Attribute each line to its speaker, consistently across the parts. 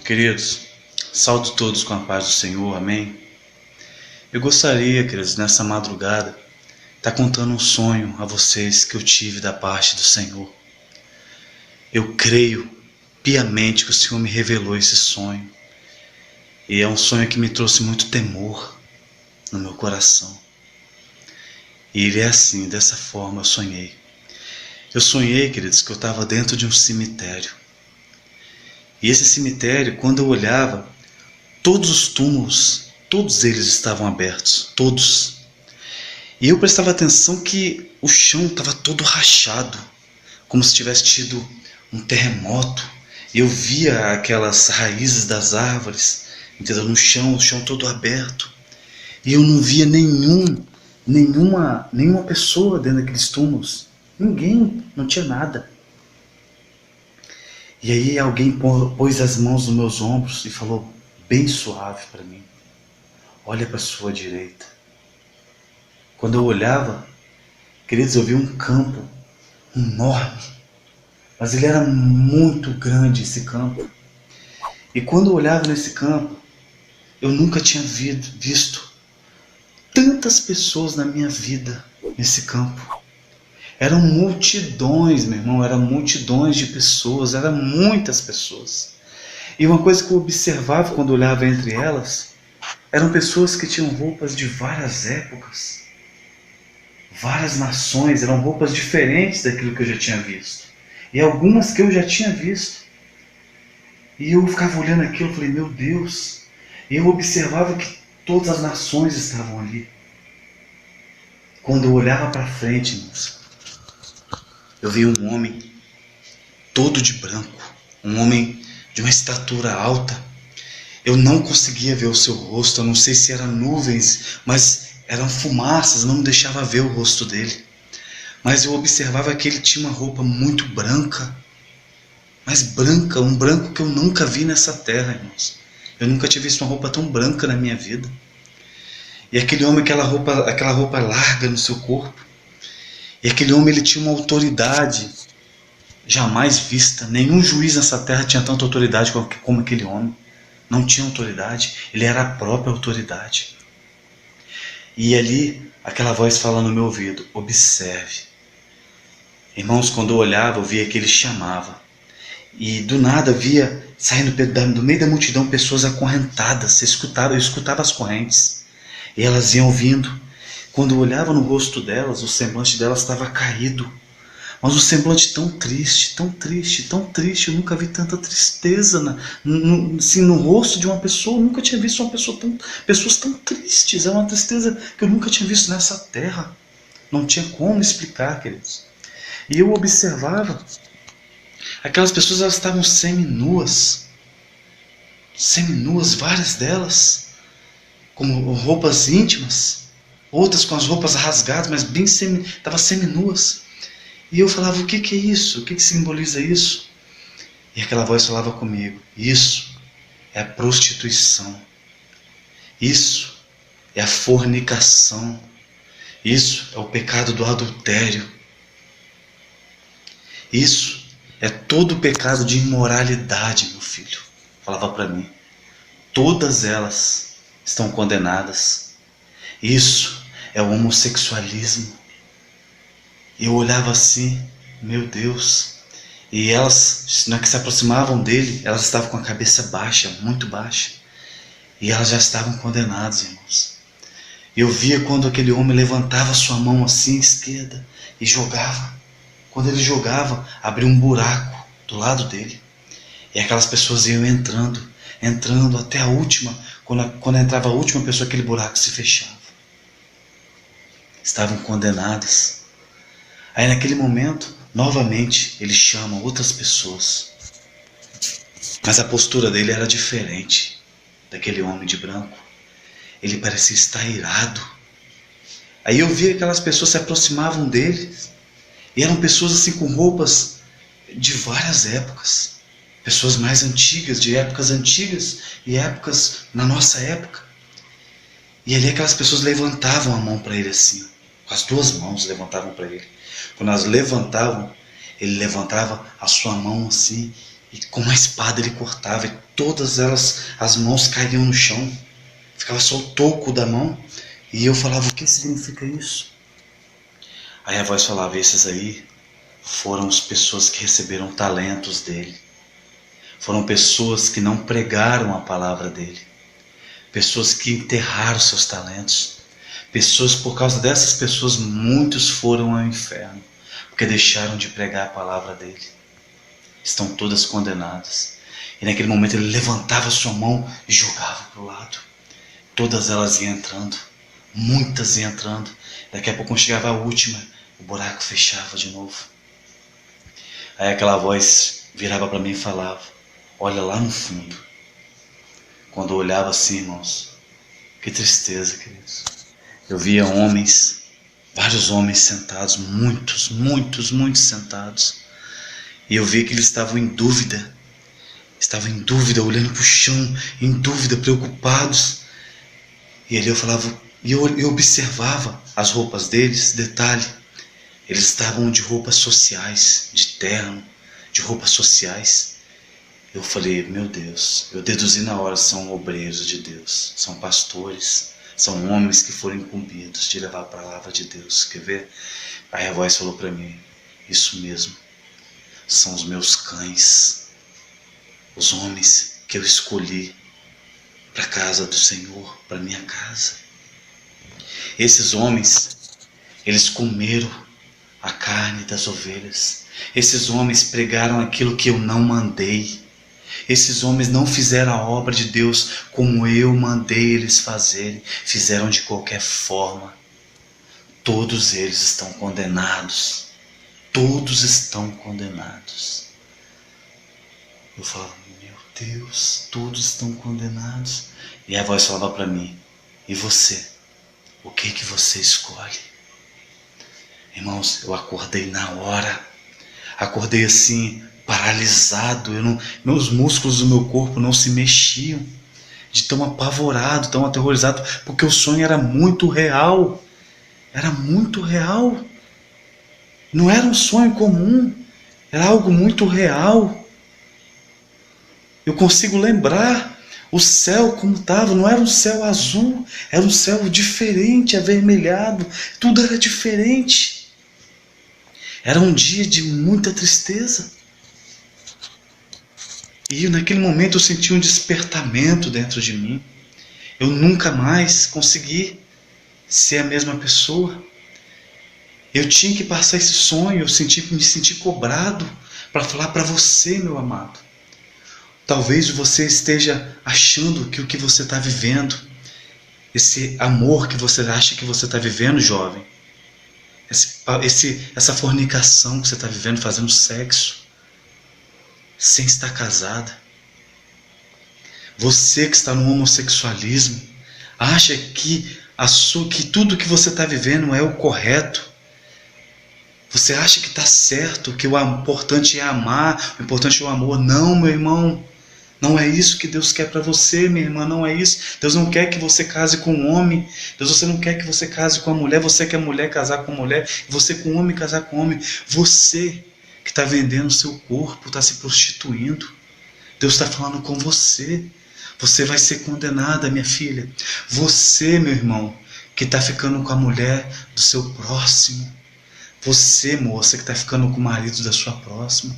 Speaker 1: Queridos, saúdo todos com a paz do Senhor, amém? Eu gostaria, queridos, nessa madrugada, estar contando um sonho a vocês que eu tive da parte do Senhor. Eu creio piamente que o Senhor me revelou esse sonho. E é um sonho que me trouxe muito temor no meu coração. E ele é assim, dessa forma eu sonhei. Eu sonhei, queridos, que eu estava dentro de um cemitério. E esse cemitério, quando eu olhava, todos os túmulos, todos eles estavam abertos, todos. E eu prestava atenção que o chão estava todo rachado, como se tivesse tido um terremoto. E eu via aquelas raízes das árvores, entendeu? No chão, o chão todo aberto. E eu não via nenhuma pessoa dentro daqueles túmulos. Ninguém, não tinha nada. E aí alguém pôs as mãos nos meus ombros e falou bem suave para mim: olha para a sua direita. Quando eu olhava, queridos, eu vi um campo enorme, mas ele era muito grande, esse campo. E quando eu olhava nesse campo, eu nunca tinha visto tantas pessoas na minha vida nesse campo. Eram multidões, meu irmão, eram multidões de pessoas, eram muitas pessoas. E uma coisa que eu observava quando eu olhava entre elas, eram pessoas que tinham roupas de várias épocas, várias nações, eram roupas diferentes daquilo que eu já tinha visto. E algumas que eu já tinha visto. E eu ficava olhando aquilo e falei, meu Deus. E eu observava que todas as nações estavam ali. Quando eu olhava para frente, irmãos, eu vi um homem todo de branco, um homem de uma estatura alta. Eu não conseguia ver o seu rosto, eu não sei se eram nuvens, mas eram fumaças, não me deixava ver o rosto dele. Mas eu observava que ele tinha uma roupa muito branca, mas branca, um branco que eu nunca vi nessa terra, irmãos. Eu nunca tinha visto uma roupa tão branca na minha vida. E aquele homem, aquela roupa larga no seu corpo. E aquele homem, ele tinha uma autoridade jamais vista. Nenhum juiz nessa terra tinha tanta autoridade como aquele homem. Não tinha autoridade, ele era a própria autoridade. E ali, aquela voz fala no meu ouvido, observe. Irmãos, quando eu olhava, eu via que ele chamava. E do nada via, saindo do meio da multidão, pessoas acorrentadas. Eu escutava as correntes. E elas iam vindo. Quando eu olhava no rosto delas, o semblante delas estava caído. Mas um semblante tão triste, tão triste, tão triste. Eu nunca vi tanta tristeza no rosto de uma pessoa. Eu nunca tinha visto pessoas tão tristes. É uma tristeza que eu nunca tinha visto nessa terra. Não tinha como explicar, queridos. E eu observava. Aquelas pessoas, elas estavam seminuas. Seminuas, várias delas. Com roupas íntimas. Outras com as roupas rasgadas, mas estavam seminuas. E eu falava, o que é isso? O que simboliza isso? E aquela voz falava comigo, isso é a prostituição. Isso é a fornicação. Isso é o pecado do adultério. Isso é todo o pecado de imoralidade, meu filho. Falava para mim. Todas elas estão condenadas. Isso é o homossexualismo. E eu olhava assim, meu Deus. E elas, na que se aproximavam dele, elas estavam com a cabeça baixa, muito baixa. E elas já estavam condenadas, irmãos. E eu via quando aquele homem levantava sua mão assim, esquerda, e jogava. Quando ele jogava, abria um buraco do lado dele. E aquelas pessoas iam entrando até a última. Quando entrava a última pessoa, aquele buraco se fechava. Estavam condenadas. Aí naquele momento, novamente, ele chama outras pessoas. Mas a postura dele era diferente daquele homem de branco. Ele parecia estar irado. Aí eu vi aquelas pessoas se aproximavam dele. E eram pessoas assim com roupas de várias épocas. Pessoas mais antigas, de épocas antigas e épocas na nossa época. E ali aquelas pessoas levantavam a mão para ele assim. Com as duas mãos levantavam para ele. Quando elas levantavam, ele levantava a sua mão assim E com uma espada ele cortava, e todas elas, as mãos caíam no chão. Ficava só o toco da mão. E eu falava, o que significa isso? Aí a voz falava, esses aí foram as pessoas que receberam talentos dele. Foram pessoas que não pregaram a palavra dele. Pessoas que enterraram seus talentos. Pessoas, por causa dessas pessoas, muitos foram ao inferno. Porque deixaram de pregar a palavra dele. Estão todas condenadas. E naquele momento ele levantava sua mão e jogava para o lado. Todas elas iam entrando. Muitas iam entrando. Daqui a pouco, quando chegava a última, o buraco fechava de novo. Aí aquela voz virava para mim e falava, olha lá no fundo. Quando eu olhava assim, irmãos, que tristeza, queridos. Eu via homens, vários homens sentados, muitos sentados. E eu via que eles estavam em dúvida, olhando para o chão, em dúvida, preocupados. E ali eu falava, e eu observava as roupas deles, detalhe, eles estavam de roupas sociais, de terno, de roupas sociais. Eu falei, meu Deus, eu deduzi na hora, são obreiros de Deus, são pastores, são homens que foram incumbidos de levar a palavra de Deus. Quer ver? Aí a voz falou para mim, isso mesmo, são os meus cães, os homens que eu escolhi para a casa do Senhor, para minha casa. Esses homens, eles comeram a carne das ovelhas. Esses homens pregaram aquilo que eu não mandei. Esses homens não fizeram a obra de Deus como eu mandei eles fazerem. Fizeram de qualquer forma. Todos eles estão condenados. Todos estão condenados. Eu falava, meu Deus, todos estão condenados. E a voz falava para mim, e você? O que você escolhe? Irmãos, eu acordei na hora. Acordei assim, paralisado. Meus músculos do meu corpo não se mexiam. De tão apavorado, tão aterrorizado. Porque o sonho era muito real. Era muito real. Não era um sonho comum. Era algo muito real. Eu consigo lembrar o céu como estava. Não era um céu azul. Era um céu diferente, avermelhado. Tudo era diferente. Era um dia de muita tristeza. E naquele momento eu senti um despertamento dentro de mim. Eu nunca mais consegui ser a mesma pessoa. Eu tinha que passar esse sonho, me senti cobrado para falar para você, meu amado. Talvez você esteja achando que o que você está vivendo, esse amor que você acha que você está vivendo, jovem, essa fornicação que você está vivendo, fazendo sexo, sem estar casada. Você que está no homossexualismo, acha que tudo que você está vivendo é o correto. Você acha que está certo, que o importante é amar, o importante é o amor. Não, meu irmão. Não é isso que Deus quer para você, minha irmã, não é isso. Deus não quer que você case com um homem. Você não quer que você case com a mulher. Você quer mulher casar com mulher. Você com homem casar com homem. Você que está vendendo o seu corpo, está se prostituindo. Deus está falando com você. Você vai ser condenada, minha filha. Você, meu irmão, que está ficando com a mulher do seu próximo. Você, moça, que está ficando com o marido da sua próxima.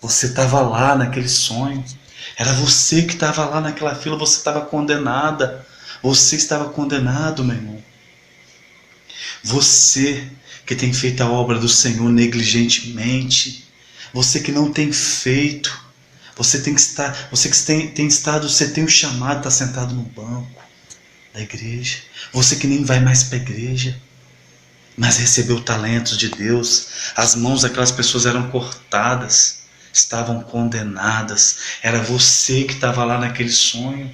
Speaker 1: Você estava lá naquele sonho. Era você que estava lá naquela fila. Você estava condenada. Você estava condenado, meu irmão. Você que tem feito a obra do Senhor negligentemente. Você que não tem feito. Você tem o chamado, está sentado no banco da igreja. Você que nem vai mais para a igreja, mas recebeu talentos de Deus. As mãos daquelas pessoas eram cortadas, estavam condenadas. Era você que estava lá naquele sonho.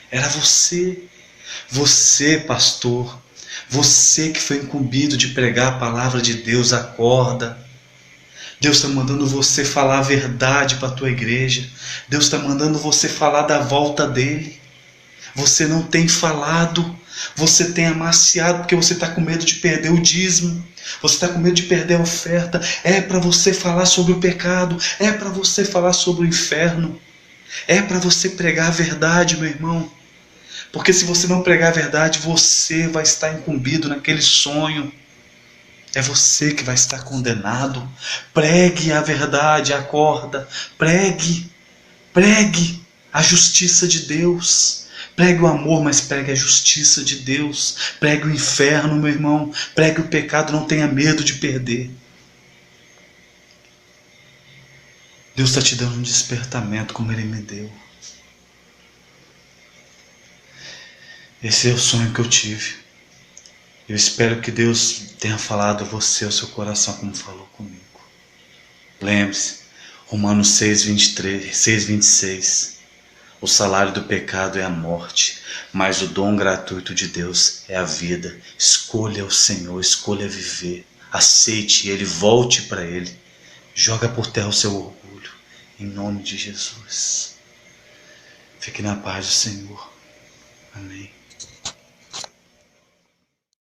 Speaker 1: Era você. Você, pastor, você que foi incumbido de pregar a palavra de Deus, acorda. Deus está mandando você falar a verdade para a tua igreja. Deus está mandando você falar da volta dele. Você não tem falado. Você tem amaciado porque você está com medo de perder o dízimo. Você está com medo de perder a oferta. É para você falar sobre o pecado. É para você falar sobre o inferno. É para você pregar a verdade, meu irmão. Porque se você não pregar a verdade, você vai estar incumbido naquele sonho. É você que vai estar condenado. Pregue a verdade, acorda. Pregue. Pregue a justiça de Deus. Pregue o amor, mas pregue a justiça de Deus. Pregue o inferno, meu irmão. Pregue o pecado, não tenha medo de perder. Deus está te dando um despertamento como Ele me deu. Esse é o sonho que eu tive. Eu espero que Deus tenha falado a você, ao seu coração, como falou comigo. Lembre-se, Romanos 6:23, 6:26. O salário do pecado é a morte, mas o dom gratuito de Deus é a vida. Escolha o Senhor, escolha viver. Aceite Ele, volte para Ele. Joga por terra o seu orgulho, em nome de Jesus. Fique na paz do Senhor. Amém.